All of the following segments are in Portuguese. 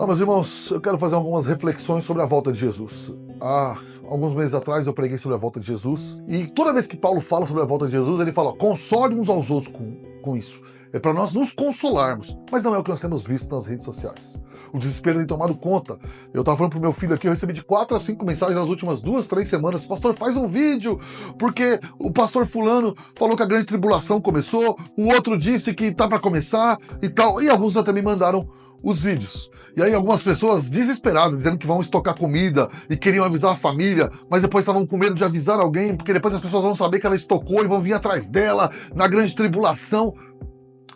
Meus irmãos, eu quero fazer algumas reflexões sobre a volta de Jesus. Há alguns meses atrás eu preguei sobre a volta de Jesus, e toda vez que Paulo fala sobre a volta de Jesus, ele fala, console uns aos outros com isso. É para nós nos consolarmos, mas não é o que nós temos visto nas redes sociais. O desespero tem tomado conta. Eu estava falando pro meu filho aqui, eu recebi de 4 a 5 mensagens nas últimas 2, 3 semanas. Pastor, faz um vídeo, porque o pastor fulano falou que a grande tribulação começou, o outro disse que tá para começar e tal. E alguns até me mandaram os vídeos. E aí algumas pessoas desesperadas, dizendo que vão estocar comida e queriam avisar a família, mas depois estavam com medo de avisar alguém, porque depois as pessoas vão saber que ela estocou e vão vir atrás dela na grande tribulação.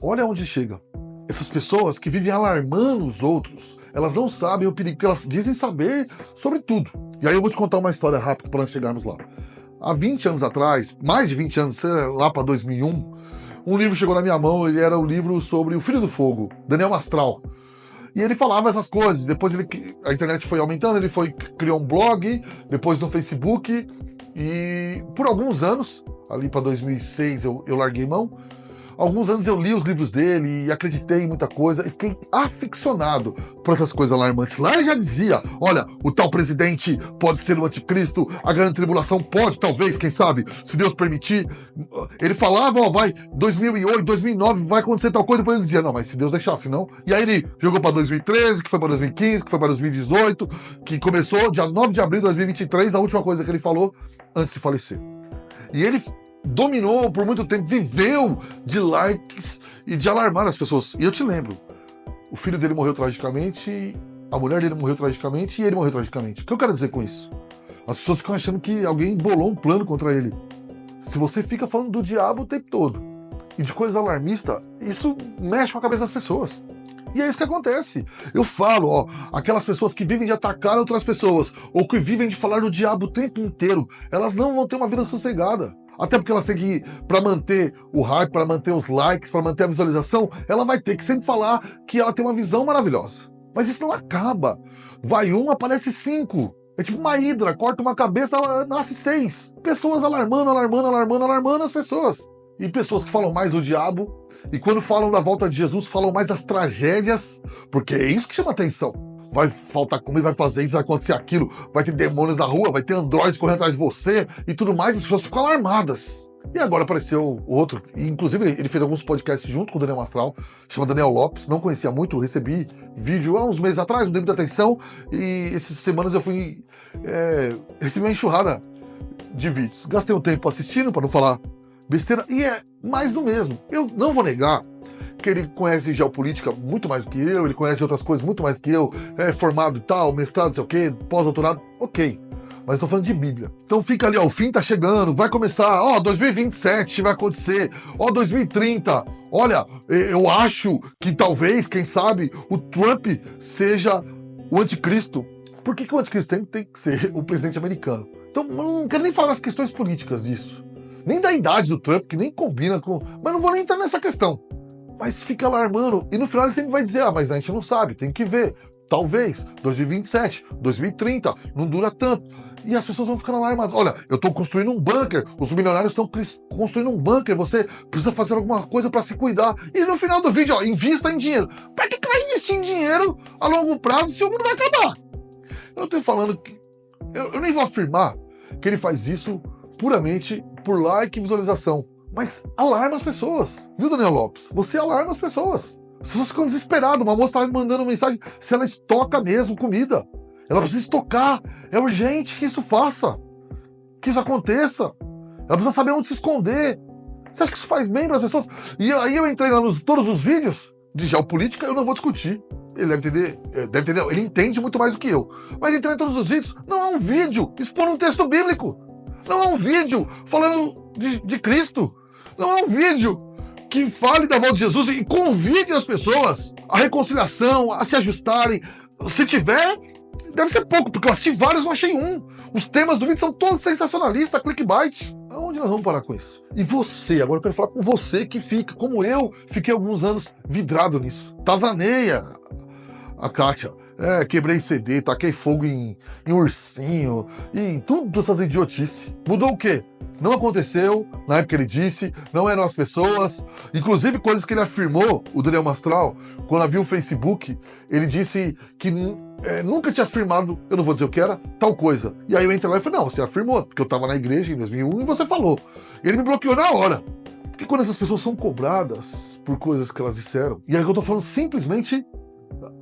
Olha onde chega. Essas pessoas que vivem alarmando os outros, elas não sabem o perigo, que elas dizem saber sobre tudo. E aí eu vou te contar uma história rápida para nós chegarmos lá. Há 20 anos atrás, mais de 20 anos, sei lá para 2001, um livro chegou na minha mão, ele era o livro sobre o Filho do Fogo, Daniel Mastral. E ele falava essas coisas, depois a internet foi aumentando, ele criou um blog, depois no Facebook, e por alguns anos, ali para 2006 eu larguei mão. Alguns anos eu li os livros dele e acreditei em muita coisa e fiquei aficionado por essas coisas alarmantes. Lá ele já dizia, olha, o tal presidente pode ser o anticristo, a grande tribulação pode, talvez, quem sabe, se Deus permitir. Ele falava, ó, vai, 2008, 2009, vai acontecer tal coisa, depois ele dizia, não, mas se Deus deixasse, não. E aí ele jogou para 2013, que foi para 2015, que foi para 2018, que começou dia 9 de abril de 2023, a última coisa que ele falou antes de falecer. E ele dominou por muito tempo, viveu de likes e de alarmar as pessoas. E eu te lembro, o filho dele morreu tragicamente, a mulher dele morreu tragicamente e ele morreu tragicamente. O que eu quero dizer com isso? As pessoas ficam achando que alguém bolou um plano contra ele. Se você fica falando do diabo o tempo todo e de coisas alarmistas, isso mexe com a cabeça das pessoas. E é isso que acontece. Eu falo, ó, aquelas pessoas que vivem de atacar outras pessoas ou que vivem de falar do diabo o tempo inteiro, elas não vão ter uma vida sossegada. Até porque elas têm que, para manter o hype, para manter os likes, para manter a visualização, ela vai ter que sempre falar que ela tem uma visão maravilhosa. Mas isso não acaba. Vai um, aparece 5. É tipo uma hidra, corta uma cabeça, ela nasce 6. Pessoas alarmando as pessoas. E pessoas que falam mais do diabo, e quando falam da volta de Jesus, falam mais das tragédias, porque é isso que chama atenção. Vai faltar comida, vai fazer isso, vai acontecer aquilo, vai ter demônios na rua, vai ter androides correndo atrás de você e tudo mais, as pessoas ficam alarmadas. E agora apareceu outro, e inclusive ele fez alguns podcasts junto com o Daniel Mastral, chama Daniel Lopes, não conhecia muito, recebi vídeo há uns meses atrás, não dei muita atenção, e essas semanas eu recebi uma enxurrada de vídeos. Gastei um tempo assistindo, para não falar besteira, e é mais do mesmo. Eu não vou negar que ele conhece geopolítica muito mais do que eu, ele conhece outras coisas muito mais do que eu, é formado e tal, mestrado, não sei o quê, pós-doutorado, ok. Mas eu tô falando de Bíblia. Então fica ali, ó, o fim tá chegando, vai começar, ó, 2027 vai acontecer, ó, 2030, olha, eu acho que talvez, quem sabe, o Trump seja o anticristo. Por que o anticristo tem que ser o presidente americano? Então, eu não quero nem falar das questões políticas disso. Nem da idade do Trump, que nem combina com... Mas não vou nem entrar nessa questão. Mas fica alarmando. E no final ele sempre vai dizer, mas a gente não sabe, tem que ver. Talvez, 2027, 2030, não dura tanto. E as pessoas vão ficando alarmadas. Olha, eu estou construindo um bunker, os milionários estão construindo um bunker, você precisa fazer alguma coisa para se cuidar. E no final do vídeo, ó, invista em dinheiro. Para que vai investir em dinheiro a longo prazo se o mundo vai acabar? Eu não estou falando que... Eu nem vou afirmar que ele faz isso puramente por like e visualização. Mas alarma as pessoas. Viu, Daniel Lopes? Você alarma as pessoas. As pessoas ficam desesperadas. Uma moça estava me mandando mensagem se ela estoca mesmo comida. Ela precisa estocar. É urgente que isso faça. Que isso aconteça. Ela precisa saber onde se esconder. Você acha que isso faz bem para as pessoas? E aí eu entrei lá nos todos os vídeos de geopolítica, eu não vou discutir. Ele deve entender, ele entende muito mais do que eu. Mas entrei em todos os vídeos. Não é um vídeo expondo um texto bíblico. Não é um vídeo falando de Cristo. Não é um vídeo que fale da volta de Jesus e convide as pessoas à reconciliação, a se ajustarem. Se tiver, deve ser pouco, porque eu assisti vários, não achei um. Os temas do vídeo são todos sensacionalistas, clickbait. Aonde nós vamos parar com isso? E você, agora eu quero falar com você que fica, como eu, fiquei alguns anos vidrado nisso. Tazaneia A Kátia, quebrei CD, taquei fogo em ursinho, e tudo essas idiotices. Mudou o quê? Não aconteceu, na época ele disse, não eram as pessoas, inclusive coisas que ele afirmou, o Daniel Mastral, quando viu o Facebook, ele disse que nunca tinha afirmado, eu não vou dizer o que era, tal coisa. E aí eu entrei lá e falei, não, você afirmou, porque eu estava na igreja em 2001 e você falou. Ele me bloqueou na hora. Porque quando essas pessoas são cobradas por coisas que elas disseram, e aí eu tô falando simplesmente,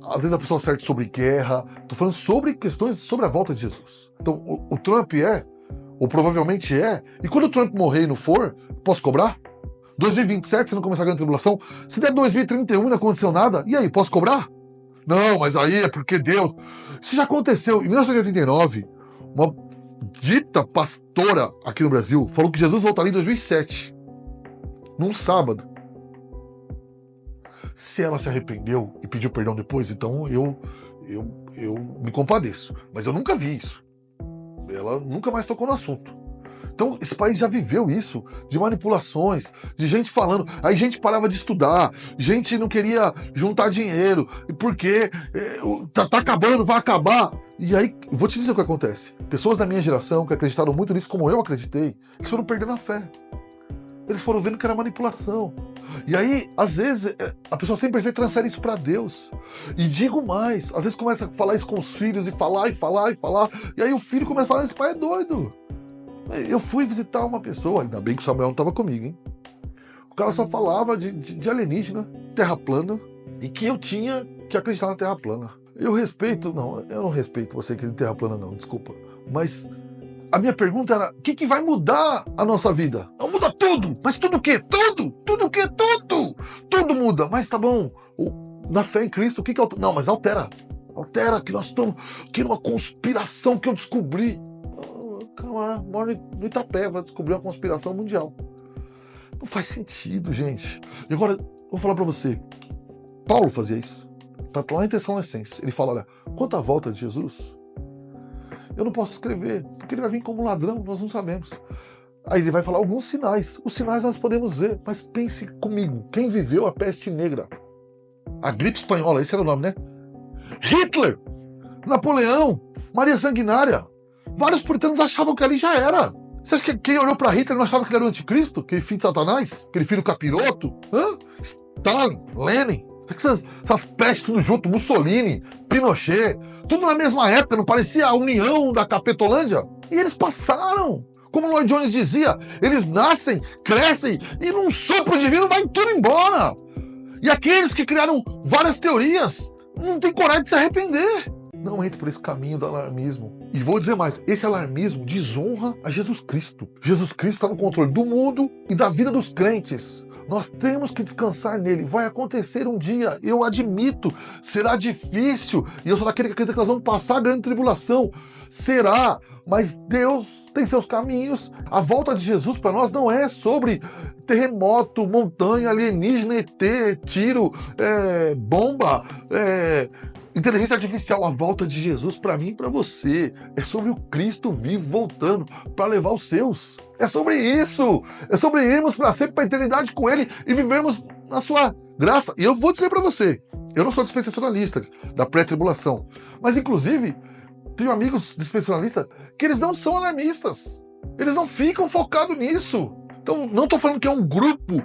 às vezes a pessoa acerta sobre guerra, tô falando sobre questões sobre a volta de Jesus. Então o Trump ou provavelmente e quando o Trump morrer e não for, posso cobrar? 2027, se não começar a grande tribulação, se der 2031 e não aconteceu nada, e aí, posso cobrar? Não, mas aí é porque Deus... Isso já aconteceu. Em 1989, uma dita pastora aqui no Brasil falou que Jesus voltaria em 2007, num sábado. Se ela se arrependeu e pediu perdão depois, então eu me compadeço. Mas eu nunca vi isso. Ela nunca mais tocou no assunto. Então, esse país já viveu isso, de manipulações, de gente falando, aí gente parava de estudar, gente não queria juntar dinheiro, porque tá acabando, vai acabar. E aí, vou te dizer o que acontece. Pessoas da minha geração que acreditaram muito nisso, como eu acreditei, eles foram perdendo a fé. Eles foram vendo que era manipulação. E aí, às vezes, a pessoa sem perceber transfere isso para Deus. E digo mais, às vezes começa a falar isso com os filhos, e falar, e aí o filho começa a falar, esse pai é doido. Eu fui visitar uma pessoa, ainda bem que o Samuel não estava comigo, hein? O cara só falava de alienígena, terra plana, e que eu tinha que acreditar na terra plana. Eu não respeito você que tem terra plana não, desculpa. Mas a minha pergunta era, o que vai mudar a nossa vida? Não, muda tudo! Mas tudo o quê? Tudo! Tudo o quê? Tudo! Tudo muda! Mas tá bom, na fé em Cristo, o que altera? Não, mas altera! Altera, que nós estamos aqui numa conspiração que eu descobri. Calma, mora no Itapeva, descobriu uma conspiração mundial. Não faz sentido, gente. E agora, vou falar pra você. Paulo fazia isso. Tá lá em Tessalonicenses. Ele fala, olha, quanto à volta de Jesus, eu não posso escrever, porque ele vai vir como ladrão, nós não sabemos. Aí ele vai falar alguns sinais. Os sinais nós podemos ver, mas pense comigo. Quem viveu a peste negra? A gripe espanhola, esse era o nome, né? Hitler! Napoleão! Maria Sanguinária! Vários puritanos achavam que ali já era. Você acha que quem olhou para Hitler não achava que ele era o anticristo? Aquele filho de Satanás? Aquele filho capiroto? Stalin, Lenin, essas pestes tudo junto, Mussolini, Pinochet, tudo na mesma época, não parecia a união da Capetolândia? E eles passaram. Como Lloyd Jones dizia, eles nascem, crescem e num sopro divino vai tudo embora. E aqueles que criaram várias teorias não têm coragem de se arrepender. Não entre por esse caminho do alarmismo. E vou dizer mais, esse alarmismo desonra a Jesus Cristo. Jesus Cristo está no controle do mundo e da vida dos crentes. Nós temos que descansar nele. Vai acontecer um dia, eu admito, será difícil. E eu sou daquele que acredita que nós vamos passar a grande tribulação. Será, mas Deus tem seus caminhos. A volta de Jesus para nós não é sobre terremoto, montanha, alienígena, ET, tiro, bomba, inteligência artificial. A volta de Jesus para mim e para você é sobre o Cristo vivo voltando para levar os seus. É sobre isso. É sobre irmos para sempre para a eternidade com Ele e vivermos na sua graça. E eu vou dizer para você, eu não sou dispensacionalista da pré-tribulação, mas inclusive tenho amigos dispensacionalistas que eles não são alarmistas. Eles não ficam focados nisso. Então, não estou falando que é um grupo,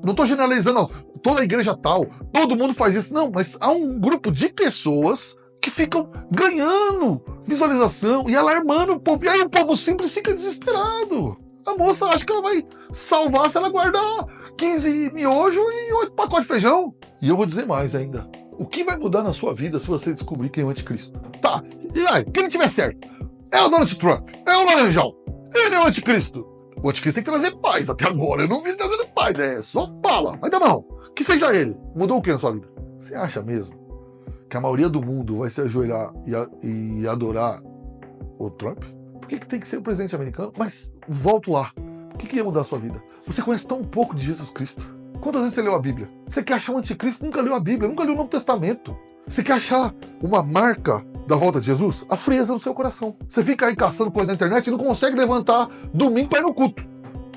não estou generalizando, não, toda a igreja tal, todo mundo faz isso. Não, mas há um grupo de pessoas que ficam ganhando visualização e alarmando o povo. E aí o povo simples fica desesperado. A moça acha que ela vai salvar se ela guardar 15 miojos e 8 pacotes de feijão. E eu vou dizer mais ainda. O que vai mudar na sua vida se você descobrir quem é o anticristo? Tá, e aí, quem tiver certo? É o Donald Trump, é o Laranjal, ele é o anticristo. O anticristo tem que trazer paz. Até agora eu não vi ele trazendo paz, é só bala. Mas tá bom, que seja ele. Mudou o que na sua vida? Você acha mesmo que a maioria do mundo vai se ajoelhar e adorar o Trump? Por que tem que ser o presidente americano? Mas volto lá. O que ia mudar a sua vida? Você conhece tão pouco de Jesus Cristo. Quantas vezes você leu a Bíblia? Você quer achar um anticristo? Nunca leu a Bíblia, nunca leu o Novo Testamento. Você quer achar uma marca da volta de Jesus? A frieza no seu coração. Você fica aí caçando coisa na internet e não consegue levantar domingo para ir no culto.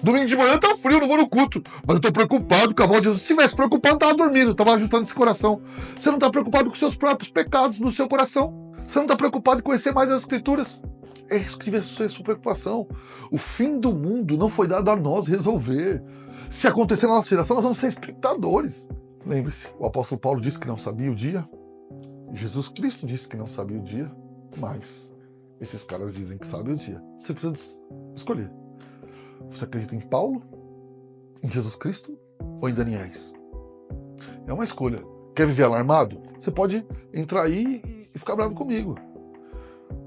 Domingo de manhã tá frio, não vou no culto. Mas eu tô preocupado com a volta de Jesus. Se tivesse preocupado, tava dormindo, tava ajustando esse coração. Você não tá preocupado com seus próprios pecados no seu coração. Você não tá preocupado em conhecer mais as Escrituras. É isso que devia ser a sua preocupação. O fim do mundo não foi dado a nós resolver. Se acontecer na nossa geração, nós vamos ser espectadores. Lembre-se, o apóstolo Paulo disse que não sabia o dia. Jesus Cristo disse que não sabia o dia. Mas esses caras dizem que sabem o dia. Você precisa escolher. Você acredita em Paulo, em Jesus Cristo ou em Daniéis? É uma escolha. Quer viver alarmado? Você pode entrar aí e ficar bravo comigo.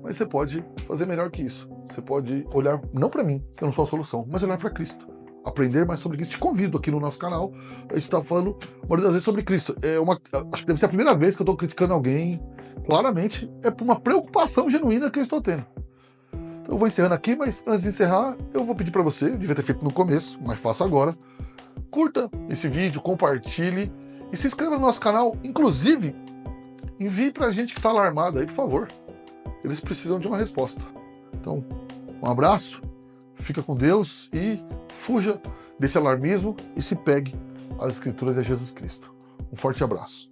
Mas você pode fazer melhor que isso. Você pode olhar, não para mim, eu não sou a solução, mas olhar para Cristo. Aprender mais sobre Cristo. Te convido aqui no nosso canal. A gente está falando, a maioria das vezes, sobre Cristo. Acho que deve ser a primeira vez que eu estou criticando alguém. Claramente, é por uma preocupação genuína que eu estou tendo. Então, eu vou encerrando aqui, mas antes de encerrar, eu vou pedir para você, eu devia ter feito no começo, mas faço agora. Curta esse vídeo, compartilhe e se inscreva no nosso canal. Inclusive, envie para a gente que está alarmado aí, por favor. Eles precisam de uma resposta. Então, um abraço, fica com Deus e fuja desse alarmismo e se pegue às Escrituras e a Jesus Cristo. Um forte abraço.